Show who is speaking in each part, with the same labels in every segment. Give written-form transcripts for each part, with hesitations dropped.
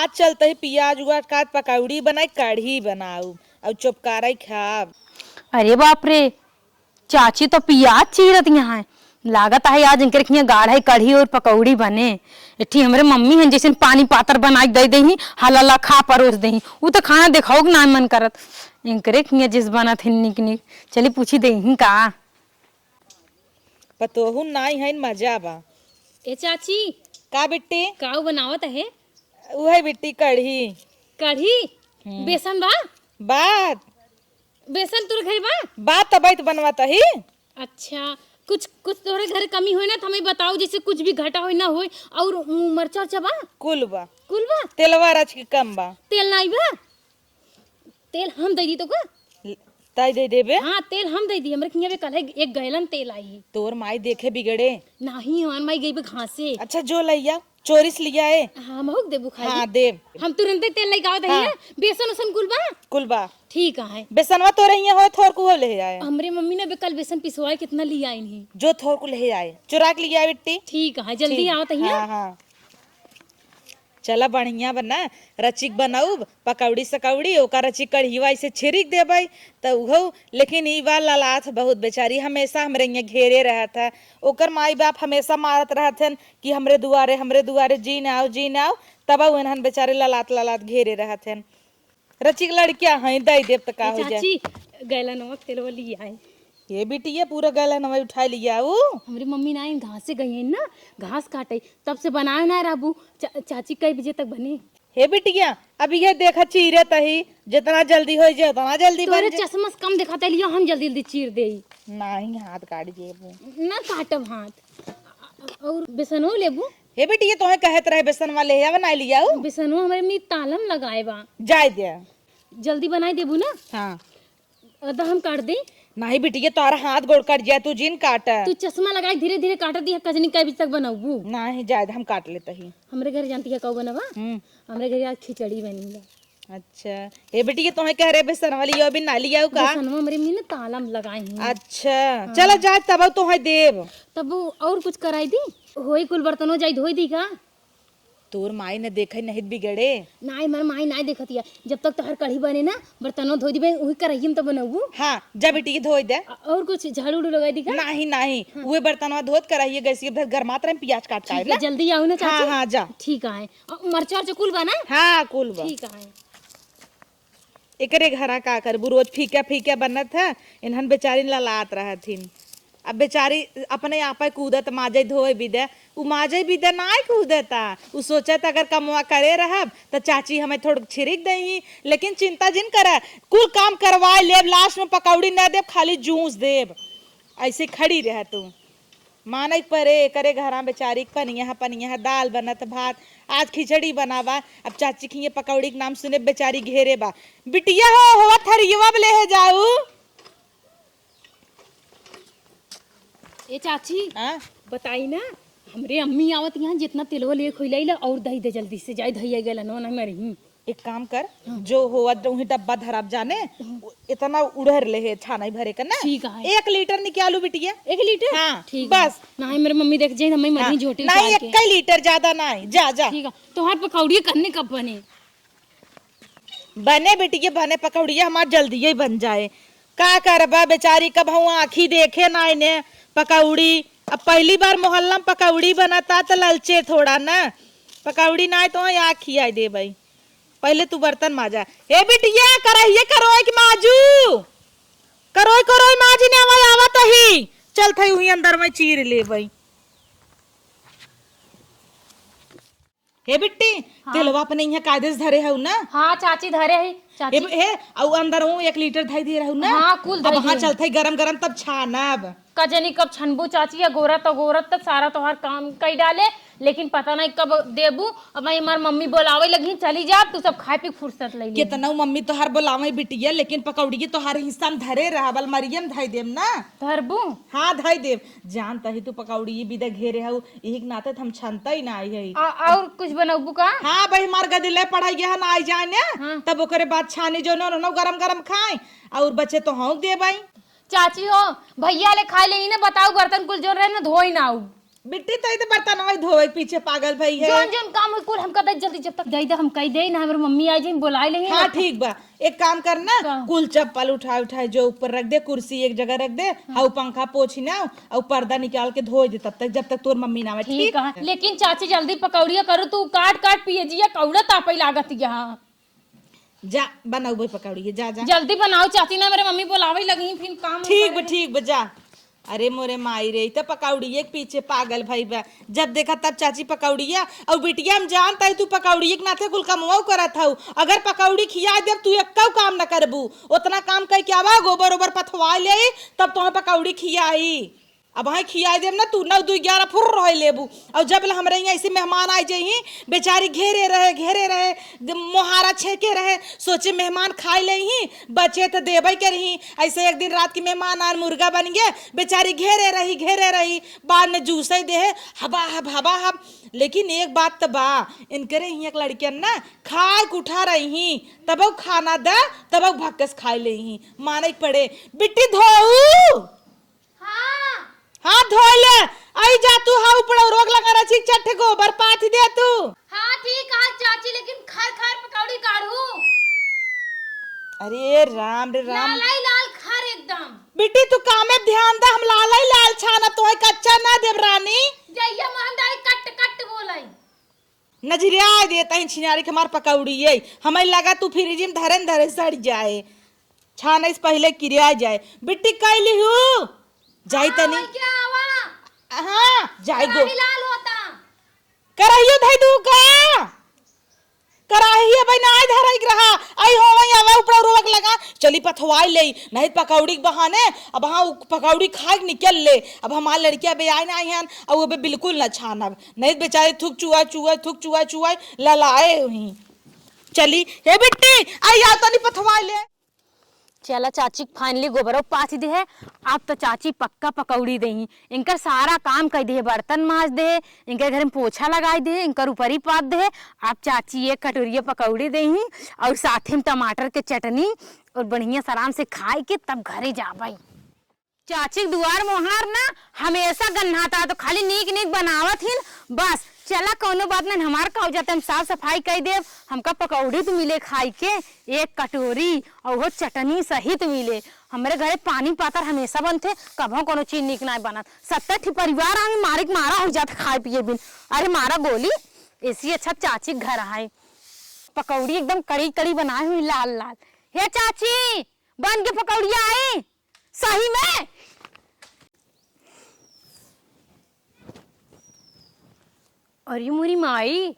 Speaker 1: आज चलते ही प्याज उगाज काट पकौड़ी बनाई कढ़ी बनाऊ और चुपकारा खाब।
Speaker 2: अरे बाप रे, चाची तो प्याज चीरत यहाँ है। लागत है आज इनके रखिए गाढ़ा कढ़ी और पकौड़ी बने। इठी हमरे मम्मी हैं जैसे पानी पातर बना दे दही हला खा परोस दही वो तो खाना दिखाओ ना मन करत इनकरे खिया जिस बना थे निक निक चली पूछी दही का
Speaker 1: पतोहू नाई है मजा बा।
Speaker 3: ए चाची
Speaker 1: का बिट्टी
Speaker 3: काऊ बनावत है?
Speaker 1: वही बिट्टी कढ़ी।
Speaker 3: कढ़ी बेसन बा?
Speaker 1: बात
Speaker 3: बेसन तुर घर बा?
Speaker 1: बात तब तो बनवाता ही।
Speaker 3: अच्छा कुछ कुछ तोहरे घर कमी होई ना तो हमें बताओ, जैसे कुछ भी घटा होई ना होई। और मरचा उरचा बा?
Speaker 1: कुल बा।
Speaker 3: कुल बा?
Speaker 1: तेलवा रच के कम बा।
Speaker 3: तेल नहीं बा? तेल हम दे दी तो का?
Speaker 1: ताई दे देबे।
Speaker 3: हाँ तेल हम दे दी। हमरे खिया कल एक गैलन तेल आई।
Speaker 1: तोर माई देखे बिगड़े
Speaker 3: नहीं हमार माई गई बे घास से।
Speaker 1: अच्छा जो लैया चोरिस लिया है।
Speaker 3: हाँ महक देबू खाली।
Speaker 1: हाँ देव।
Speaker 3: हम तुरंत तेल लेके आवत है।
Speaker 1: हाँ।
Speaker 3: बेसन उसन कुल बा?
Speaker 1: कुल बा।
Speaker 3: ठीक है।
Speaker 1: बेसनवा तो रही हो थोर को ले आए।
Speaker 3: हमरे मम्मी ने कल बेसन पिसवाए कितना लिया इन्हीं।
Speaker 1: जो थोर को ले आए चुरा के लिया बिट्टी।
Speaker 3: ठीक है जल्दी आवत है।
Speaker 1: हाँ हाँ चला बढ़िया बना रचिक बनाऊ पकौड़ी सकौड़ी ओका रची कढ़ीवा ऐसे छिड़क देबै तो उहो। लेकिन ई बार ललाथ बहुत बेचारी हमेशा हमरे यहाँ घेरे रहत है। ओकर माई बाप हमेशा मारत रहथन कि हमरे दुआरे जी ना आओ तब उन्हन बेचारे ललात ललात घेरे रहथन। रचिक लड़किया हैं दई देव तो का हो जाए।
Speaker 3: चाची गैला नमक तेल वाली आई।
Speaker 1: ये बिटिया पूरा गला नवा उठा लिया वो।
Speaker 3: हमारी मम्मी ना घास से गई है ना, घास काटे तब से बनाए ना राबू। चाची कई बजे तक बने?
Speaker 1: हे बिटिया अभी ये देखा चीरे तही जितना जल्दी हो जाए उतना जल्दी बन
Speaker 3: तोरे
Speaker 1: जाए।
Speaker 3: चश्मा कम दिखाते लियो हम जल्दी जल्दी चीर दे।
Speaker 1: नहीं हाथ काट जेबू
Speaker 3: ना काटब हाथ। और बेसनो लेबू?
Speaker 1: हे बिटिया तोहे कहत रहे बेसन वाले या बना लिया ऊ।
Speaker 3: बेसनो हमारे में तालम लगाए बा।
Speaker 1: जाय दे।
Speaker 3: जल्दी बनाई देबू ना?
Speaker 1: हाँ
Speaker 3: तो हम काट दे।
Speaker 1: नहीं बिटिया तोहरा हाथ गोड़ कट जाए तू जिन काटा।
Speaker 3: तू चश्मा लगाए धीरे धीरे काट दी। कजनी कई बजे तक बनाऊ?
Speaker 1: नहीं जाय दे हम काट लेते ही।
Speaker 3: हमरे घर जानती है कौ बनवा? हमरे घर आज खिचड़ी बनी बा।
Speaker 1: अच्छा हे बिटिया तोहे कह रहे बेसन वाली यो भी ना लिया का।
Speaker 3: बेसनवा हमारे में ना तालम लगाए हैं।
Speaker 1: अच्छा चला जाए तब तोहे देव।
Speaker 3: तब और कुछ कराई दी? होई कुल बर्तनों जाई धोई दी का?
Speaker 1: तोर माई ने देखे नहीं बिगड़े।
Speaker 3: नाई मर माई नाई देखत है। जब तक तोहर कढ़ी बने ना बर्तनों धोई दी वही कराइम तो बनाऊ।
Speaker 1: हाँ जा बिटिया धोई दे।
Speaker 3: और कुछ झाड़ू उड़ू लगाई दी का?
Speaker 1: नहीं वे बर्तनवा धोत कराइए गैस के गरमात रहे प्याज काट
Speaker 3: ठीक
Speaker 1: का
Speaker 3: है जल्दी आओ ना चाची।
Speaker 1: हाँ जा।
Speaker 3: ठीक है। मरचा उरचा कुल बना?
Speaker 1: हाँ कुल बा।
Speaker 3: ठीक है।
Speaker 1: एकरे घरा का करबू रोज फीका फीका बनत है। इन्हन बेचारी ललात रहथिन। अब बेचारी अपने आप कूदत माजे धोए भी दे उ माजे भी दे नाय कूदता। उ सोचत अगर कमवा करे रहब तो चाची हमें थोड़ा छिड़क दही। लेकिन चिंता जिन करे कुल काम करवाए लेब लास्ट में पकौड़ी न देब खाली जूस देब। ऐसे खड़ी रह तू मानक परे करे घरा बेचारी पनिया दाल बनत भात आज खिचड़ी बनावा। अब चाची की ये पकौड़ी के नाम सुने बेचारी घेरे बा। बिटिया हो थरियवा ले जाऊ।
Speaker 3: ए चाची
Speaker 1: हाँ
Speaker 3: बताई ना हमरे अम्मी आवत यहाँ जितना तिलवा ले खोइला और दही दे जल्दी से जाए धैया गेला नो नहीं मरी।
Speaker 1: एक काम कर जो होवा वही डब्बा धराब जाने इतना उड़र ले है छाना भरे का ना।
Speaker 3: ठीक है।
Speaker 1: 1 लीटर निकालू बिटिया।
Speaker 3: 1 लीटर?
Speaker 1: हाँ
Speaker 3: ठीक
Speaker 1: बस।
Speaker 3: नहीं मेरे मम्मी देख जाए हमें मरी झोटी
Speaker 1: नहीं 1 लीटर ज्यादा नहीं जा जा।
Speaker 3: ठीक है। तो हर पकौड़ी करने कब बने?
Speaker 1: बने बिटिया बने पकौड़िया हमार जल्दी ही बन जाए। का करबा बेचारी कब हम आँखी देखे ना इन्हें पकौड़ी। अब पहली बार मोहल्ला में पकौड़ी बनाता तो ललचे थोड़ा ना पकौड़ी ना तो यहाँ खिया दे भाई। पहले तू बर्तन माजा। हे बिटिया करहिए करो कि माजू करो माजी ने आवाज आवत ही चल थई हुई अंदर में चीर ले भाई। हे बिट्टी तेलवा अपने यहाँ कायदे से धरे हऊ ना?
Speaker 3: हाँ चाची धरे है चाची।
Speaker 1: हे और अंदर हूँ 1 लीटर धई दे रहू ना?
Speaker 3: हाँ कुल
Speaker 1: अब वहाँ चलते गरम गरम तब छानब।
Speaker 3: कजनी कब छनबू चाची या गोरत तब सारा तोहार काम कई डाले। लेकिन पता नहीं कब देबू। अब हमार मम्मी बोलावे लगी चली जा तू सब खाए पी फुर्सत ले ले।
Speaker 1: कितना मम्मी तोहार बोलावे बिटिया लेकिन पकौड़ी तोहार हिस्सा में धरे रहा बल मरियम धई देम ना।
Speaker 3: धरबू?
Speaker 1: हाँ धई देव। जानता ही तू पकौड़ी भी दे घेरे हऊ यही नाते हम छनता ही ना आई है।
Speaker 3: और कुछ बनबू का?
Speaker 1: हाँ भाई हमार गदिले पढ़ाई ना आई जाए ना।
Speaker 3: हाँ।
Speaker 1: तब ओकरे बाद छानी जो नो गरम गरम खाए और बच्चे तो हाँ दे भाई।
Speaker 3: चाची हो भैया ले खा ले ना बताऊ बर्तन कुल जो रहे ना धोई ना आऊ।
Speaker 1: बिट्टी तई तो बर्तन वही धोए के पीछे पागल भई है।
Speaker 3: जोन जोन काम है कुल हम कर दे जल्दी, जब तक दे दे हम कह दे ना हमर मम्मी आ जाई बुलाए लेंगे।
Speaker 1: हाँ ठीक बा, एक काम करना
Speaker 3: का?
Speaker 1: कुल चप्पल उठाए जो ऊपर रख दे, कुर्सी एक जगह रख दे, हाउ पंखा पोछी ना और पर्दा निकाल के धो दे तब तक, जब तक तोर मम्मी ना आवे।
Speaker 3: ठीक है, लेकिन चाची जल्दी पकौड़िया करो, तू काट काट पिए जिया कौड़ा तापई लागत यहाँ।
Speaker 1: जा बनाऊ भाई पकौड़ी, जा जा
Speaker 3: जल्दी बनाओ चाची ना मेरे मम्मी बुलावे लगी फिर काम।
Speaker 1: ठीक बा जा। अरे मोरे माई रे तो पकौड़िए के पीछे पागल भाई बा, जब देखा तब चाची पकौड़िया और बिटिया हम जानता है तू पकौड़िए के नाथे कुल कमवाओ करत हऊ। अगर पकौड़ी खिया दे तू एक काम न करबू, उतना काम कह के आवा गोबर ओबर पथवा ले तब तुम्हें पकौड़ी खियाई। अब वहीं खिया देम ना तू 9-2-11 फुर रह लेबू। और जब हमारे यहाँ ऐसे मेहमान आ जाही बेचारी घेरे रहे मोहारा छेके रहे, सोचे मेहमान खाए ले ही बचे तो देवे के रही। ऐसे एक दिन रात की मेहमान आर मुर्गा बन गए, बेचारी घेरे रही बाद में जूसे दे हवा हब। लेकिन एक बात तो बा, इनकरे ही एक लड़कियन ना खाए के उठा रही तब खाना दा तब भक्कस खाए ले ही माने पड़े। बिट्टी धोऊ हाँ धो ले आई जा तू, हाँ ऊपर रोग लगा रहा चीक चट्टे गोबर पाथ दे तू।
Speaker 3: हाँ ठीक है चाची, लेकिन खर खर पकौड़ी काढ़ू।
Speaker 1: अरे राम रे राम,
Speaker 3: लाल खर एकदम।
Speaker 1: बेटी तू कामे ध्यान दे, हम लाल लाल छाना तो है कच्चा ना देव रानी।
Speaker 3: जइया मोहनदारी कट कट बोलाई
Speaker 1: नजरिया देता है छिनारी के मार पकौड़ी ये हमें लगा तू फ्रिज में धरे सड़ जाए, छाना इस पहले किरिया जाए। बिट्टी कैली हूँ जाई तनी
Speaker 3: क्या आवा
Speaker 1: हाँ जाई गो
Speaker 3: लाल होता
Speaker 1: कराइयो धई दू का कराही भाई ना धराई रहा आई हो वही आवा ऊपर रोक लगा चली पथवाई ले नहीं पकौड़ी के बहाने अब हाँ पकौड़ी खा के निकल ले। अब हमारी लड़कियां बे आए ना आई हैं और वो बे बिल्कुल ना छानब नहीं बेचारे थुक चुआ ललाए हुई। चली हे बिट्टी आई आ तनी पथवाई ले।
Speaker 2: चला चाची फाइनली गोबरो पाथ दे है। अब तो चाची पक्का पकौड़ी दही, इनकर सारा काम कर दे, बर्तन माज दे, इनके घर में पोछा लगाई दे, इनकर ऊपर ही पात दे। अब चाची एक कटोरिया पकौड़ी दही और साथ में टमाटर के चटनी और बढ़िया आराम से खाए के तब घरे जा भाई। चाची दुआर मोहार ना हमेशा गन्नाता तो खाली नीक बनावत ही बस। चला कोनो बात नहीं, हमार का हो जाता हम साफ सफाई कर देव, हमका पकौड़ी तो मिले खाई के एक कटोरी और वो चटनी सहित मिले। हमारे घरे पानी पातर हमेशा बनते, कभो कोनो चीज निक नहीं बनत। 70 परिवार हमें मारा हो जाता खाए पिए बिन। अरे मारा गोली ऐसी अच्छा चाची घर आए, पकौड़ी एकदम कड़ी कड़ी बनाई हुई लाल लाल। हे चाची बन के पकौड़िया आई सही में। अरे मोरी माई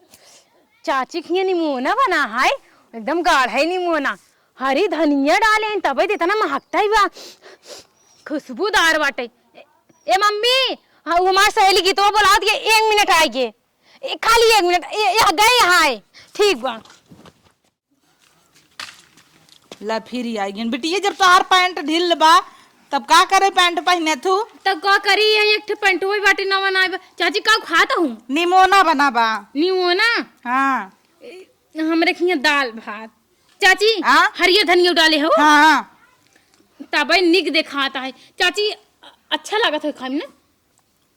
Speaker 2: चाची खिया निमोना बना है, एकदम गाढ़ा है निमोना, हरी धनिया डाले हैं तब इतना महकता ही बा, खुशबूदार बाटे। ए मम्मी हाँ हमार सहेली की तो बोला दिए 1 मिनट आइए, खाली 1 मिनट गए यहाँ ठीक बा।
Speaker 1: ला फिर आई बिटिया जब तोहार पैंट ढील बा तब का करे पैंट पहने तू
Speaker 3: तब का करी है एक ठे पेंट होई बाटी ना बनाए चाची का खाता हूँ
Speaker 1: निमोना बना बा
Speaker 3: निमोना।
Speaker 1: हाँ
Speaker 3: हमरे खिया दाल भात चाची
Speaker 1: हाँ?
Speaker 3: हरिया धनिया डाले हो
Speaker 1: हाँ
Speaker 3: तब निक दिखाता है चाची, अच्छा लागत है खाए में।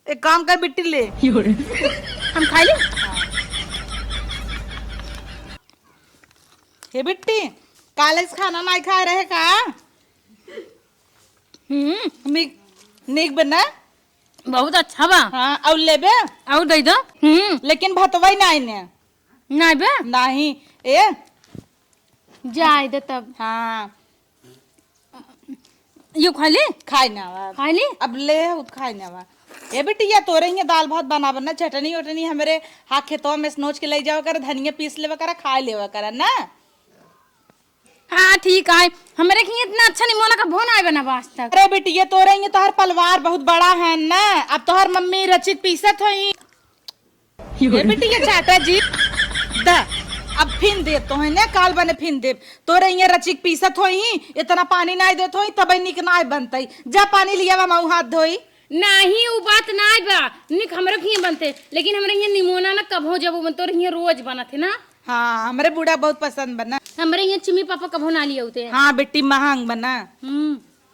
Speaker 1: एक काम कर बिट्टी ले
Speaker 3: हम खा ले।
Speaker 1: हे बिट्टी कॉलेज खाना नहीं खा रहे का निक बना
Speaker 3: बहुत अच्छा बा।
Speaker 1: हाँ और लेबे
Speaker 3: और दे दो
Speaker 1: लेकिन भतवई नहीं ने
Speaker 3: नहीं बे
Speaker 1: नहीं ए
Speaker 3: जाए दे तब।
Speaker 1: हाँ
Speaker 3: यो खा ले
Speaker 1: खाई ना वा
Speaker 3: खा ले
Speaker 1: अब ले उत खाई ना वा। ए बिटिया तोरे ही दाल भात बना बना चटनी वटनी हमारे हाथ खेतों में नोच के ले जाओ कर, धनिया पीस लेवा कर, खा लेवा कर ना।
Speaker 3: हाँ ठीक है, हमारे खिया इतना अच्छा निमोना का भोन आए बना आज तक।
Speaker 1: अरे बिटिया तोरे ही तोहर परिवार बहुत बड़ा है ना, अब तोहर मम्मी रचित पीसत होई। ए बिटिया चाचा जी दा अब फिन दे तो है ना काल बने फिन दे तोरे ये रचिक पीसत होई इतना पानी नहीं देत होई तब निक नाय बनतई। जा पानी लिया वा मऊ हाथ धोई।
Speaker 3: नहीं वो बात नहीं बा, निक हमरे खिया बनते लेकिन हमरे यहाँ निमोना ना कभो जब बनते और यहाँ रोज बना थे ना।
Speaker 1: हाँ हमारे बूढ़ा बहुत पसंद बना,
Speaker 3: हमारे यहाँ चिमी पापा कभो ना लिए होते हैं।
Speaker 1: हाँ बेटी महंग बना।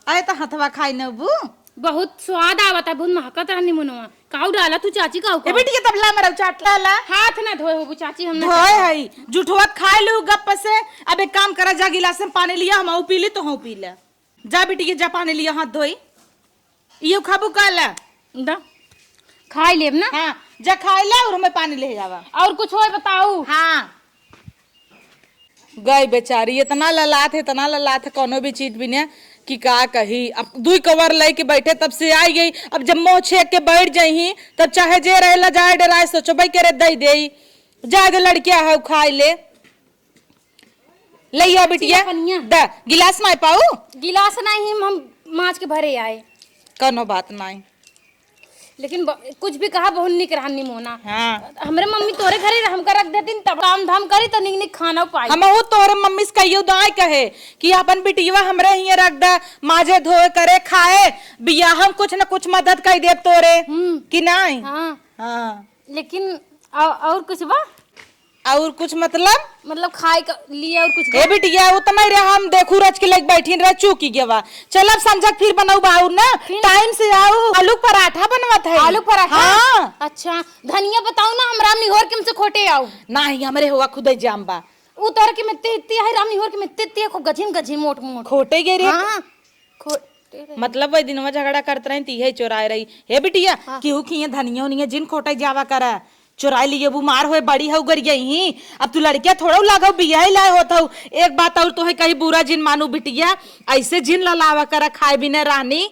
Speaker 1: अरे तो हथवा खाई न बू
Speaker 3: बहुत स्वाद आवत है, बहुत महकत है निमनवा। काऊ डाला तू चाची काऊ
Speaker 1: ए बेटी के तबला मरा चाटला ला
Speaker 3: हाथ ना धोए हो चाची, हम ना
Speaker 1: धोए हई जुठवा खाए लू गप से। अब एक काम करा, जा गिलास में पानी लिया, हम पी ली तो हम पी ले। जा बेटी के जा पानी लिया, हाथ धोई। ये खाबू काला
Speaker 3: दा खाई लेब ना।
Speaker 1: हाँ जा खाए ला और हमें पानी ले जावा।
Speaker 3: और कुछ और बताऊ।
Speaker 1: हाँ गई बेचारी इतना ललात है कोनो भी चीज भी ने कि का कही। अब 2 कवर ले के बैठे तब से आई गई। अब जब मुँह छेक के बैठ जाही तब चाहे जे रहेला जाए डराए सोचो भाई करे दई दे जा दे लड़किया है खाए ले आ बिटिया द गिलास में पाऊ।
Speaker 3: गिलास नहीं हम माछ के भरे आए।
Speaker 1: कोनो बात नहीं,
Speaker 3: लेकिन कुछ भी कहा बहुत निक रहा निमोना।
Speaker 1: हाँ
Speaker 3: हमरे मम्मी तोरे घरे हमका रख देती तब काम धाम करी तो निक निक खाना पाई।
Speaker 1: हम तोरे मम्मी से कहियो दाई कहे कि अपन बिटिया हमरे हिये रख दे, माजे धोए करे खाए बिया, हम कुछ न कुछ मदद कर दे तोरे कि नहीं।
Speaker 3: हाँ
Speaker 1: हाँ
Speaker 3: लेकिन और कुछ बा
Speaker 1: और कुछ मतलब
Speaker 3: खाए लिए और कुछ
Speaker 1: ए बिटिया वो तो मैं हम देखू रच के लेके बैठी रह चूकी गवा। चल अब संजक फिर बनाऊ बाऊ ना, टाइम से आओ। आलू पराठा बनवत है।
Speaker 3: आलू पराठा।
Speaker 1: हाँ
Speaker 3: अच्छा धनिया बताऊ ना, हम रामनी होर के हमसे खोटे आओ।
Speaker 1: नहीं हमरे हुआ खुदे जाम बा।
Speaker 3: उ तोर के मित्ते इत्ती है, रामनी होर के मित्ते इत्ती है, को गजिन गजिन मोट मोट
Speaker 1: खोटे गे रे।
Speaker 3: हां खोटे रे।
Speaker 1: मतलब वही दिनवा झगड़ा करत रही ती है चोराए रही। हे बिटिया केहू की धनिया उनिया जिन खोटे जावा करा चुराई लिए बुमार होए बड़ी हो गर गई। अब तू लड़किया थोड़ा लागो बिया लाए होता हूँ। एक बात और तो है कहीं बुरा जिन मानू बिटिया, ऐसे जिन ललावा करा खाए बिना रानी।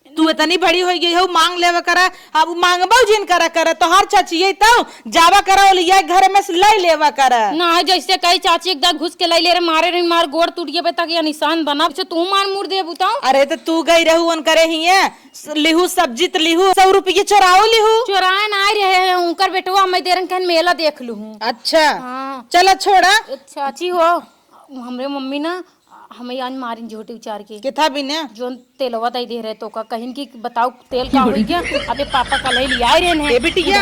Speaker 1: तू इतनी बड़ी हो गई हो मांग लेवा करा। अब मांगबो जिन करा करा तो हर चाची तो जावा करा लिया घर में ले लेवा करा
Speaker 3: ना। जैसे कई चाची एकदम घुस के ले ले रे मारे रे मार गोड़ टूट गया तक या निशान बना तू मार मुड़ दे बताओ।
Speaker 1: अरे तो तू गई रहू उन करे ही लिहू सब्जी तो लिहू 100 रुपये चोराओ लिहू।
Speaker 3: चोराए ना रहे उनकर बेटवा मैं दे रंग मेला देख लू।
Speaker 1: अच्छा
Speaker 3: हाँ।
Speaker 1: चलो छोड़ा
Speaker 3: चाची हो हमरे मम्मी ना हमें आज मारी झोटी उचार के
Speaker 1: किथा भी ने
Speaker 3: जो तेलवा दे दे रहे तो का कहीं की बताओ तेल का हो गया। अबे पापा कल ही लिया रहे हैं
Speaker 1: बिटिया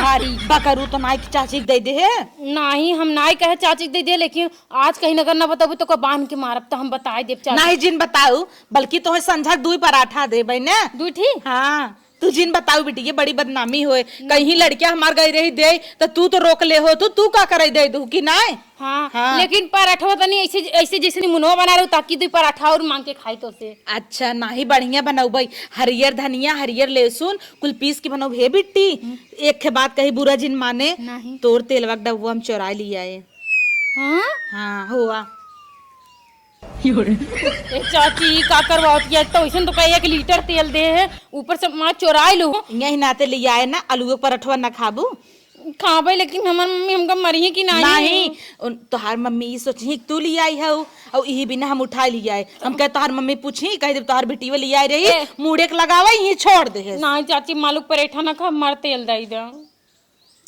Speaker 1: बकरू तो नाई की चाची दे दे है।
Speaker 3: नहीं हम नाई कहे चाची दे दे, लेकिन आज कहीं नगर ना बताबू तो का बांध के मारब तो हम बताए देव चाची।
Speaker 1: नहीं जिन बताऊ बल्कि तो संझा 2 पराठा दे बहने
Speaker 3: 2 ठीक।
Speaker 1: हाँ तू जिन बताऊ बेटी ये बड़ी बदनामी होए। कहीं लड़कियां हमार गई रही दे तो तू तो रोक ले हो। तू का करे दे दू कि नहीं।
Speaker 3: हाँ, हाँ। लेकिन पराठा तो नहीं ऐसे ऐसे जैसे मुनवा बना रहे ताकि 2 पराठा और मांग के खाई तो से।
Speaker 1: अच्छा नहीं बढ़िया बनाऊ भाई, हरियर धनिया हरियर लहसुन कुल पीस के बनाऊ। हे बिट्टी एक के बात कही बुरा जिन माने तोर तेलवा डब्बा हम चुरा लिया है।
Speaker 3: हाँ
Speaker 1: हाँ हुआ
Speaker 3: ए चाची का करवाओ तो ऐसे तो कहीं 1 लीटर तेल दे है ऊपर से माँ चोराई लू।
Speaker 1: यही नाते लिया है ना आलू पराठा ना खाबू
Speaker 3: खाबे, लेकिन हमार मम्मी हमका मरी है कि नहीं।
Speaker 1: तोहार मम्मी ये सोची तू लिया आई है और यही बिना हम उठा लिया है। हम कहे तोहार मम्मी पूछी कह दे तोहार बेटी वो लिया रही मुड़े के लगावा ये छोड़ दे है।
Speaker 3: नहीं चाची मालूक पराठा ना खा मार तेल दे दे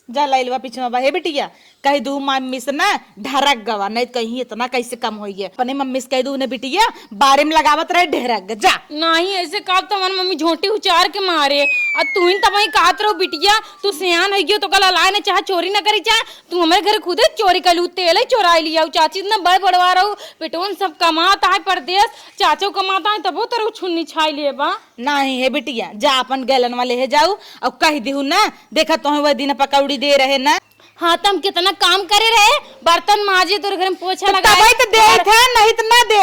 Speaker 1: जा लाइलवा पीछे बा। हे बिटिया कह दू मम्मी से ना ढरक गवा नहीं कहीं इतना कैसे कम हो गया। अपने मम्मी से कह दू ने बिटिया बारे में लगावत रहे ढेरक जा।
Speaker 3: नहीं ऐसे कहा तो हमारी मम्मी झोंटी उचार के मारे और तू इन तब कहत रहो बिटिया तू सियान है गयो तो कल लाए ना चाहे चोरी ना करी चाहे तू हमारे घर खुद चोरी कर लू तेल चोराई लिया। चाची ना बड़ बड़वा रहो बेटोन सब कमाता है परदेश चाचो कमाता है तबो तरह छुन्नी छाई ले बा।
Speaker 1: नहीं है बिटिया जा अपन गैलन वाले है जाऊ और कह दू ना देखा तो वह दिन पकौड़ी दे रहे ना।
Speaker 3: हाँ तो हम कितना काम करे रहे बर्तन माजे तो घर में पोछा लगा
Speaker 1: तो दे था नहीं तो ना दे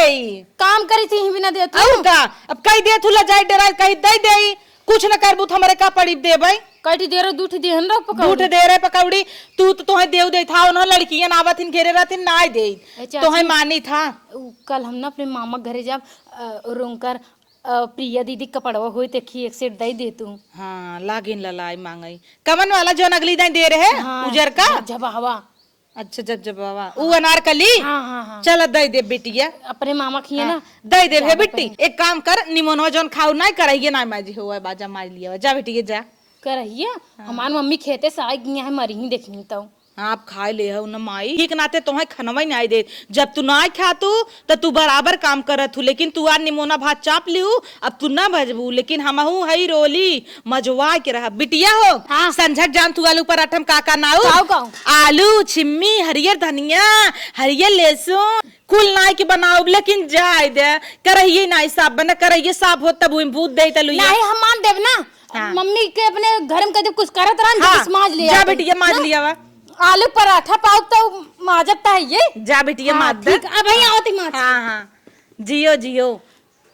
Speaker 3: काम करी थी बिना दे
Speaker 1: अब कही दे थू जाए डरा कही दे दे कुछ न करबू हमारे का पड़ी दे भाई
Speaker 3: कटी दे रहे दूठ दे रहा
Speaker 1: पकौड़ी दे रहे पकौड़ी तू तो तोहे देव दे था उन्होंने लड़कियां नावथिन घेरे रहथिन ना दे तोहे मानी था।
Speaker 3: कल हम ना अपने मामा घरे जब रोंकर प्रिया दीदी कपड़वा हुई देखी 1 सेट दे तू।
Speaker 1: हाँ लागिन ललाई मांगई कमन वाला जो अगली दिन दे रहे उजर का
Speaker 3: जब हवा।
Speaker 1: अच्छा जब बाबा वो अनारकली।
Speaker 3: हाँ हाँ हाँ
Speaker 1: चल दे दे बिटिया
Speaker 3: अपने मामा खिए ना
Speaker 1: दे दे हे बिट्टी। एक काम कर निमोनवा जोन खाऊ ना करइए ना माजी हुआ बाजा मार लिया जा बिटिया जा
Speaker 3: करहिए। हमार मम्मी खेते से आई गई है मरी ही देखनी तो
Speaker 1: आप खाए ले हो न माई ठीक नाते तोहे खनवा ही नहीं दे। जब तू ना खातू तो तू बराबर काम करत हूँ, लेकिन तू आज निमोना भात चाप लिहू, अब तू ना भजबू, लेकिन हमहू हई रोली मजवा के रहा। बिटिया हो
Speaker 3: हाँ।
Speaker 1: संझक जान तू आलू पराठा में का नाऊ
Speaker 3: काऊ?
Speaker 1: आलू छिम्मी हरियर धनिया हरियर लहसुन कुल नाई के बनाऊ, लेकिन जाय दे करहिए नाई साफ बना करहिए साफ हो तब बूथ दे तलु
Speaker 3: नहीं हम मान देव ना।
Speaker 1: हाँ।
Speaker 3: मम्मी के अपने घर में कदे कुछ करत रहन
Speaker 1: हाँ,
Speaker 3: जब माज लिया
Speaker 1: जा बिटिया माज लिया वा।
Speaker 3: आलू पराठा पाव तो माजता है ये।
Speaker 1: जा बिटिया माज दे।
Speaker 3: ठीक अब ही आवती माज।
Speaker 1: हाँ हाँ जियो जियो,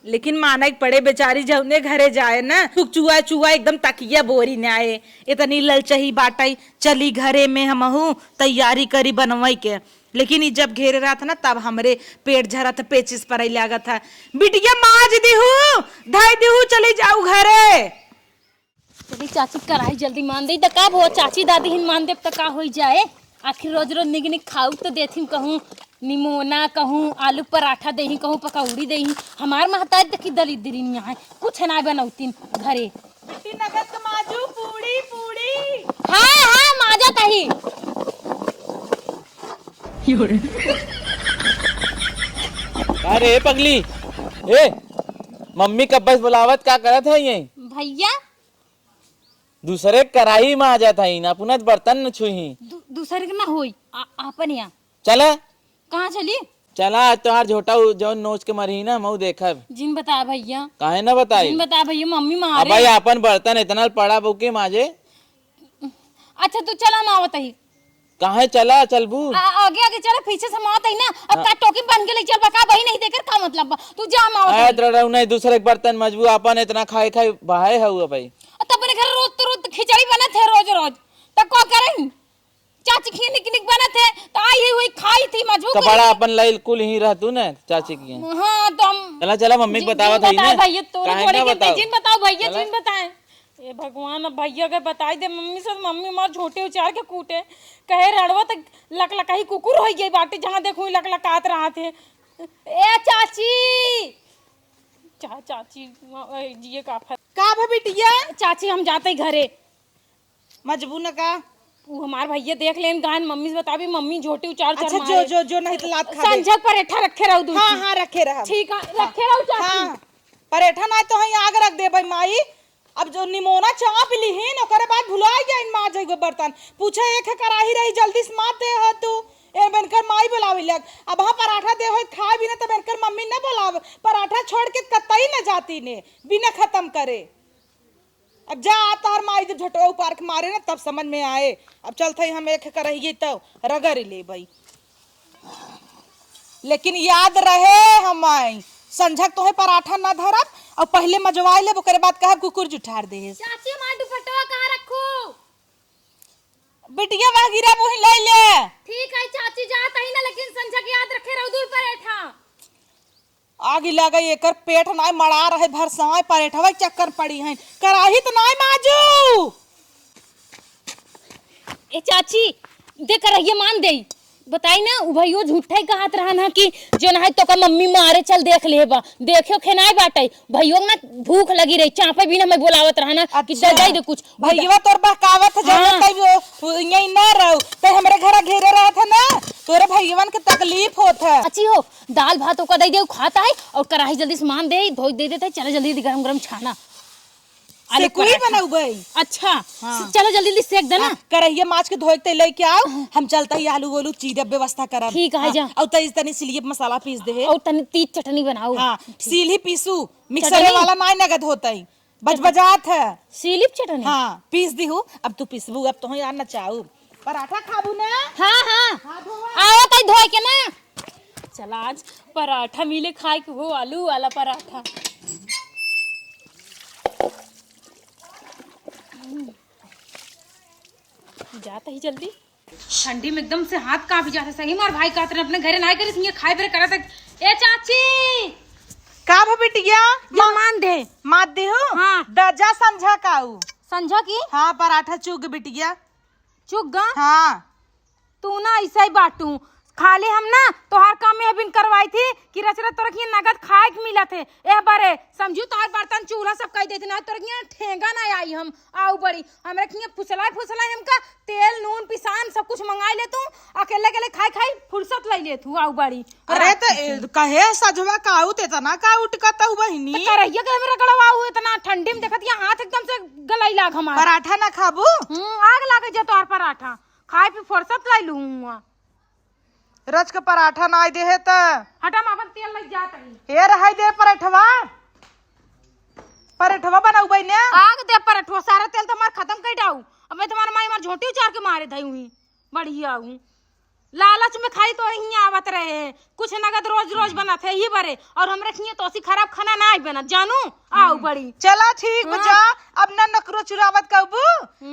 Speaker 1: लेकिन माना एक पड़े बेचारी जौने घरे जाए ना चुआ चुआ एकदम तकिया बोरी न आए, इतनी ललचही बाटाई चली घरे में हमहू तैयारी करी बनवाई के, लेकिन ई जब घेरे रहा था ना तब हमरे पेट झरा था, पेचिस पर लागत था। बिटिया माज दिहू धाई दिहू चली जाऊ घरे।
Speaker 3: चली चाची कराई जल्दी मान दे त का हो, चाची दादी हिन मान देव त का होई जाए। आखिर रोज रोज निक निक खाऊ तो देथिन, कहूँ निमोना कहूँ आलू पराठा देही कहूँ पकौड़ी देही। हमार महतारी देखी दलित दिरिन यहाँ कुछ ना बनौतीन घरे।
Speaker 1: नगद माजू पूड़ी पूड़ी।
Speaker 3: हाँ हाँ माजा तही।
Speaker 4: अरे पगली ए मम्मी कब बस बुलावत का करत है ये
Speaker 3: भैया
Speaker 4: दूसरे कढ़ाई में आ जाता ही ना पुनः बर्तन न छुही
Speaker 3: दूसरे के ना होई आपन यहाँ
Speaker 4: चला
Speaker 3: कहाँ चली?
Speaker 4: चला आज तोहार झोटा जो नोच के मरी ना मऊ देखब।
Speaker 3: जिन बता भैया
Speaker 4: काहे ना बताई?
Speaker 3: जिन बता भैया मम्मी
Speaker 4: अब
Speaker 3: मारे।
Speaker 4: भाई अपन बर्तन इतना पड़ा बुके माजे।
Speaker 3: अच्छा तू चला मावत ही
Speaker 4: काहे चला चलबू
Speaker 3: आगे आगे चला पीछे से मावत ही ना। अब का टोकी बन के ले चल बका भाई नहीं देकर का मतलब बा? तू जा मावत ही।
Speaker 4: नहीं दूसरे के बर्तन मजबू अपन इतना खाए खाए बहाए हुआ भाई।
Speaker 3: तब अपने घर रोज खिचड़ी बनत है रोज रोज तब को करें? चाची खी निक निक बनत है तो आई हुई खाई थी मजबूर
Speaker 4: कपड़ा अपन लाई कुल ही रहतू ना चाची की।
Speaker 3: हाँ तो हम
Speaker 4: चला चला मम्मी को बतावा था ना
Speaker 3: भैया तो
Speaker 4: काहे ना बताओ?
Speaker 3: जिन बताओ भैया जिन बताएं। ए भगवान अब भैया के बताई दे मम्मी से। मम्मी मार झोटे उचार के कूटे कहे रड़वा तक लकलकाही कुकुर हो गई बाटे जहाँ देखो लकलकात रहा थे। ए चाची चाची जिए
Speaker 1: का भा बिटिया
Speaker 3: चाची हम जाते घरे
Speaker 1: मजबू न का
Speaker 3: वो हमार भैया देख लेन गान मम्मी से बता भी मम्मी झोटे उचार
Speaker 1: अच्छा जो नहीं तो लात खा
Speaker 3: संझक परेठा रखे रहू दूध।
Speaker 1: हाँ हाँ रखे रहा।
Speaker 3: ठीक है रखे रहू चाची।
Speaker 1: हाँ परेठा ना तो हई आग रख दे भाई माई। अब जो निमोना चाप लीहीन ओकरे बाद भुलाई गई माँ जगह बर्तन पूछे एक कराही रही जल्दी से मार दे है तू ए बनकर माई बुलावे लग। अब हाँ पराठा दे हो खा भी ना तो बनकर मम्मी न बुलावे पराठा छोड़ के कतई न जाती ने बिना खत्म करे। अब जा तार माई जब झटो पार्क मारे ना तब समझ में आए। अब चलते हम एक करहिए तो रगड़ ले भाई, लेकिन याद रहे हम संझक तोहे पराठा ना धरब और पहले मजवाई ले ओकरे बाद कहब कुकुर जुठार दे।
Speaker 3: चाची हमार दुपट्टा कहाँ रखू?
Speaker 1: बिटिया वागिरा मोहि ले ले।
Speaker 3: ठीक है चाची जात ही ना, लेकिन संझक याद रखे रहू दूध पराठा।
Speaker 1: आगे लगा एकर पेट नाय मड़ा रहे भरसाए परेठवा चक्कर पड़ी है कराही तो नाय माजू।
Speaker 3: ए चाची देख रहिए मान दे बताई ना उ भैयो झूठा ही कहत रहा ना कि जो ना तो का मम्मी मारे चल देख लेबा देखियो खेनाई बाटे भैयो ना भूख लगी रही चापे भी ना मैं बोलावत रहा ना कि दे दे कुछ
Speaker 1: भैया तोर बहकावत है जब तक यही ना रहो तो हमरे घर घेरे रहा था ना तोरे भैयवन के तकलीफ होत है।
Speaker 3: अच्छी हो दाल भात ओका दे दे खाता है और कढ़ाई जल्दी से मान दे धोई दे देता है। चलो जल्दी गरम गरम छाना
Speaker 1: आलू कोई बनाऊ भाई।
Speaker 3: अच्छा चलो जल्दी जल्दी सेक देना।
Speaker 1: करहिए माछ के धोए के लेके आओ हम चलता ही आलू गोलू चीरे व्यवस्था करब।
Speaker 3: ठीक है जा
Speaker 1: और तनी तनी सिलिए मसाला पीस दे
Speaker 3: और तनी तीज चटनी बनाओ।
Speaker 1: हां सील ही पीसू मिक्सर वाला नाय नगद होता ही बजबजात है
Speaker 3: सीलिप चटनी।
Speaker 1: हां पीस दी हूं अब तू पीसबू अब तो यार ना चाहू पराठा खाबू ना।
Speaker 3: हाँ हाँ आओ तई धोए के ना। चल आज पराठा मिले खाए के हो आलू वाला पराठा। जाता ही जल्दी ठंडी में एकदम से हाथ कांप जाता। सही मार भाई कहते अपने घरे ना करे सिंह खाए बेरे करा तक। ए चाची
Speaker 1: का भा बिटिया
Speaker 3: या मान दे
Speaker 1: मात दे हो।
Speaker 3: हाँ
Speaker 1: दजा समझा काऊ
Speaker 3: समझा की
Speaker 1: हाँ पराठा चुग बिटिया
Speaker 3: चुग गा।
Speaker 1: हाँ
Speaker 3: तू ना ऐसा ही बाटू खाली हम ना तोहार काम में बिन करवाई थी कि रचरत तोरा की नगद खाए के मिला थे ए बारे समझू तोहार बर्तन चूल्हा सब कह देते ना तोरा की ठेंगा ना आई हम आऊ बड़ी हमरा की फुसला हमका तेल नून पिसान सब कुछ मंगाई ले तू अकेले अकेले खाई फुर्सत ले ले तू आऊ बड़ी
Speaker 1: अरे तो कहे सजवा काऊ ते तना का उठकता हु बहिनी
Speaker 3: करैया के मेरा गड़वाऊ इतना ठंडी में देखत यहाँ हाथ एकदम से गलाई लाग हमारा
Speaker 1: पराठा ना खाबू
Speaker 3: आग लागे जा तोहार पराठा खाए पे फुर्सत लाई लूँ
Speaker 1: रच के पराठा ना दे है त
Speaker 3: हटा अपन तेल लग जात है
Speaker 1: हे रहाई दे पराठवा बनाऊ बहिनी
Speaker 3: आग दे पराठवा सारा तेल तो हमार खत्म कर डाऊ अब मैं तुम्हारा माई मार झोंटी उचार के मारे धई हुई बढ़िया हूँ लालच में खाई तो यही आवत रहे कुछ नगद रोज रोज बनाते ही बरे और हम रखिए तो सी खराब खाना ना बनत जानू आओ बड़ी
Speaker 1: चला ठीक बजा अब ना नकरो चुरावत कहबू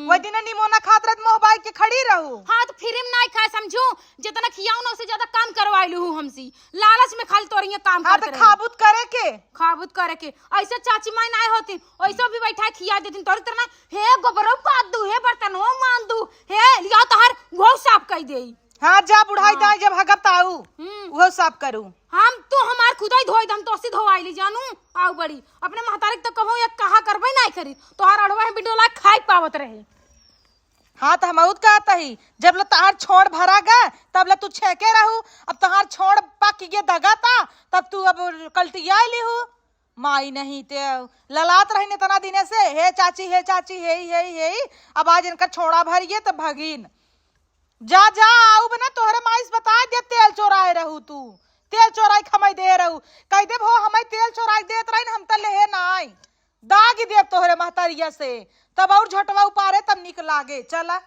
Speaker 1: वो दिन निमोना खात रहत मोबाइल के खड़ी रहू
Speaker 3: हाँ तो फिर हम नहीं खाए समझू जितना खियाऊ ना उससे ज्यादा काम करवाई लू हमसी लालच में खाली तोरिया काम
Speaker 1: हाँ
Speaker 3: करते
Speaker 1: तो खाबूत करे के
Speaker 3: ऐसे चाची माई नहीं होती ऐसे भी बैठा खिया देती तोरी तरह हे गोबरो पात दू हे बर्तन हो मान दू हे लिया तोहर वो साफ कह दे
Speaker 1: हाँ जा बुढ़ाई दाई जब हगब ताऊ वो साफ करू
Speaker 3: हम तो हमार खुदाई धोई हम तो सी धोवाई ली जानू आऊ बड़ी अपने महतारी तो कहो या कहा करबे नहीं करी तोहार अड़वा है बिडोला खाई पावत रहे
Speaker 1: हाँ तो हम कहता ही जब ल तहार छोड़ भरा गए तब ल तू छेके रहू अब तहार छोड़ पक के दगा था तब तू अब कल्टिया ली हूँ माई नहीं ते ललात रही ने तना दिने से हे चाची हे अब आज इनका छोड़ा भरिए तो भगीन जा आऊ बना तोहरे माइस बता दे तेल चोराए रहू तू तेल चोराई खमाई दे रहू कह दे भो हमें तेल चोराई देत रही हम त लेहे नाई दागी देव तोहरे महतारिया से तब और झटवा उपारे तब निक लागे चला